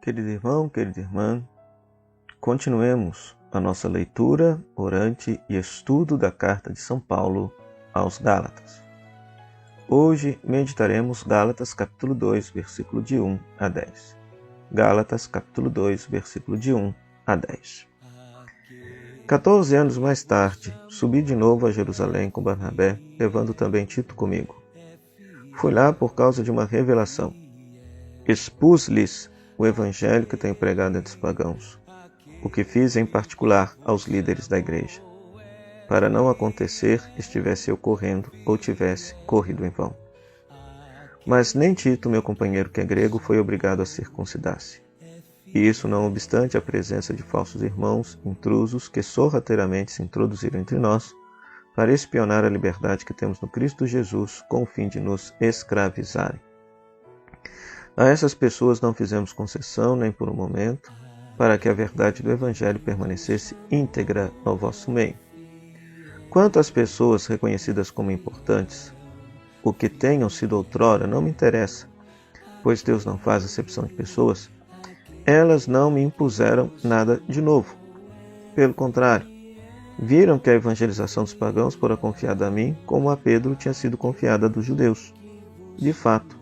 Querido irmão, querida irmã, continuemos a nossa leitura, orante e estudo da carta de São Paulo aos Gálatas. Hoje meditaremos Gálatas capítulo 2, versículo de 1 a 10. Gálatas capítulo 2, versículo de 1 a 10. 14 anos mais tarde, subi de novo a Jerusalém com Barnabé, levando também Tito comigo. Fui lá por causa de uma revelação. Expus-lhes o evangelho que tenho pregado entre os pagãos, o que fiz em particular aos líderes da igreja, para não acontecer estivesse eu correndo ou tivesse corrido em vão. Mas nem Tito, meu companheiro que é grego, foi obrigado a circuncidar-se. E isso não obstante a presença de falsos irmãos, intrusos, que sorrateiramente se introduziram entre nós, para espionar a liberdade que temos no Cristo Jesus, com o fim de nos escravizarem. A essas pessoas não fizemos concessão nem por um momento, para que a verdade do Evangelho permanecesse íntegra no vosso meio. Quanto às pessoas reconhecidas como importantes, o que tenham sido outrora não me interessa, pois Deus não faz acepção de pessoas. Elas não me impuseram nada de novo. Pelo contrário, viram que a evangelização dos pagãos fora confiada a mim, como a Pedro tinha sido confiada a dos judeus. De fato,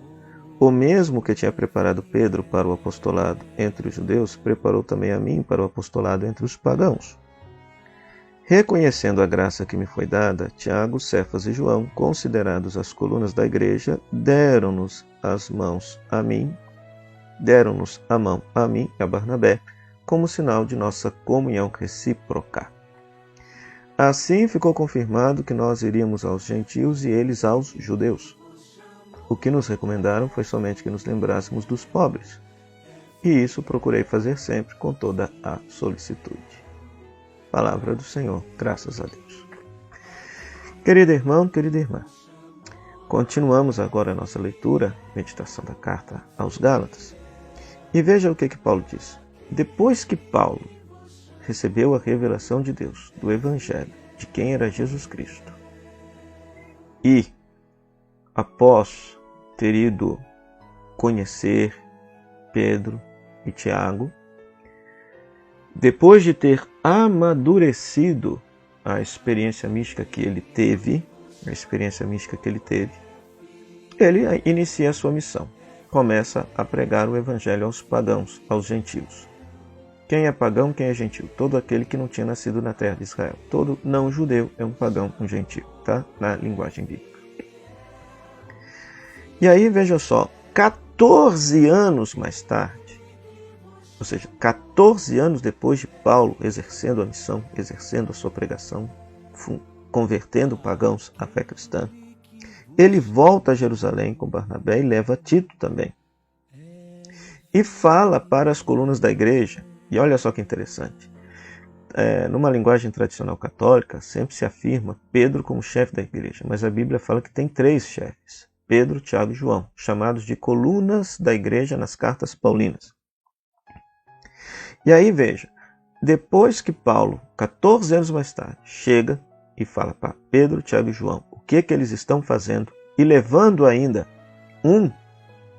o mesmo que tinha preparado Pedro para o apostolado entre os judeus, preparou também a mim para o apostolado entre os pagãos. Reconhecendo a graça que me foi dada, Tiago, Cefas e João, considerados as colunas da igreja, deram-nos a mão a mim e a Barnabé, como sinal de nossa comunhão recíproca. Assim ficou confirmado que nós iríamos aos gentios e eles aos judeus. O que nos recomendaram foi somente que nos lembrássemos dos pobres. E isso procurei fazer sempre com toda a solicitude. Palavra do Senhor, graças a Deus. Querido irmão, querida irmã, continuamos agora a nossa leitura, meditação da carta aos Gálatas. E veja o que Paulo diz. Depois que Paulo recebeu a revelação de Deus, do Evangelho, de quem era Jesus Cristo, e após ter ido conhecer Pedro e Tiago, depois de ter amadurecido a experiência mística que ele teve, ele inicia a sua missão. Começa a pregar o Evangelho aos pagãos, aos gentios. Quem é pagão, quem é gentil? Todo aquele que não tinha nascido na terra de Israel. Todo não judeu é um pagão, um gentil, tá? Na linguagem bíblica. E aí, veja só, 14 anos mais tarde, ou seja, 14 anos depois de Paulo exercendo a missão, exercendo a sua pregação, convertendo pagãos à fé cristã, ele volta a Jerusalém com Barnabé e leva Tito também. E fala para as colunas da igreja, e olha só que interessante, numa linguagem tradicional católica, sempre se afirma Pedro como chefe da igreja, mas a Bíblia fala que tem 3 chefes. Pedro, Tiago e João, chamados de colunas da igreja nas cartas paulinas. E aí veja, depois que Paulo, 14 anos mais tarde, chega e fala para Pedro, Tiago e João o que eles estão fazendo, e levando ainda um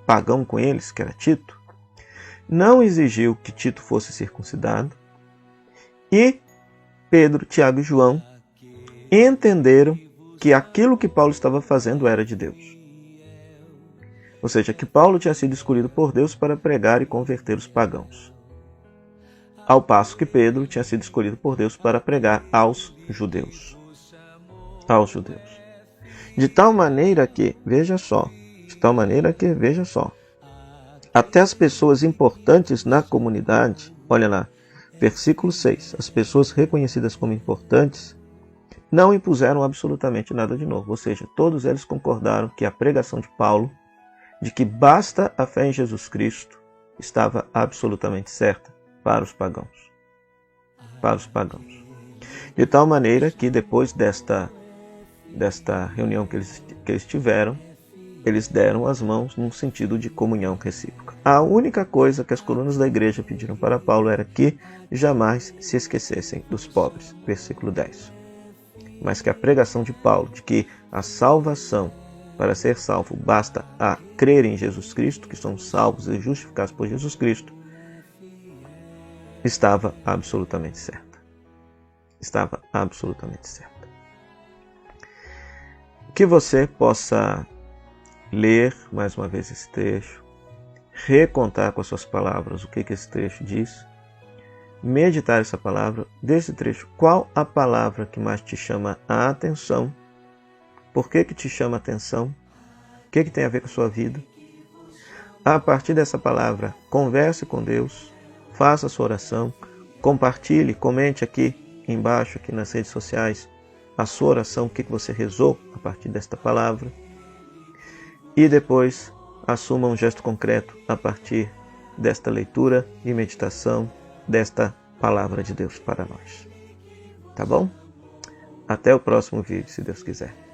pagão com eles, que era Tito, não exigiu que Tito fosse circuncidado, e Pedro, Tiago e João entenderam que aquilo que Paulo estava fazendo era de Deus. Ou seja, que Paulo tinha sido escolhido por Deus para pregar e converter os pagãos. Ao passo que Pedro tinha sido escolhido por Deus para pregar aos judeus. De tal maneira que, veja só, até as pessoas importantes na comunidade, olha lá, versículo 6, as pessoas reconhecidas como importantes, não impuseram absolutamente nada de novo. Ou seja, todos eles concordaram que a pregação de Paulo, de que basta a fé em Jesus Cristo, estava absolutamente certa para os pagãos. De tal maneira que depois desta reunião que eles tiveram, eles deram as mãos num sentido de comunhão recíproca. A única coisa que as colunas da igreja pediram para Paulo era que jamais se esquecessem dos pobres. Versículo 10. Mas que a pregação de Paulo, de que a salvação, para ser salvo, basta a crer em Jesus Cristo, que somos salvos e justificados por Jesus Cristo, estava absolutamente certa. Estava absolutamente certa. Que você possa ler mais uma vez esse trecho, recontar com as suas palavras o que esse trecho diz, meditar essa palavra, desse trecho, qual a palavra que mais te chama a atenção, por que te chama a atenção, o que tem a ver com a sua vida. A partir dessa palavra, converse com Deus, faça a sua oração, compartilhe, comente aqui embaixo, aqui nas redes sociais, a sua oração, o que você rezou a partir desta palavra. E depois, assuma um gesto concreto a partir desta leitura e meditação desta palavra de Deus para nós. Tá bom? Até o próximo vídeo, se Deus quiser.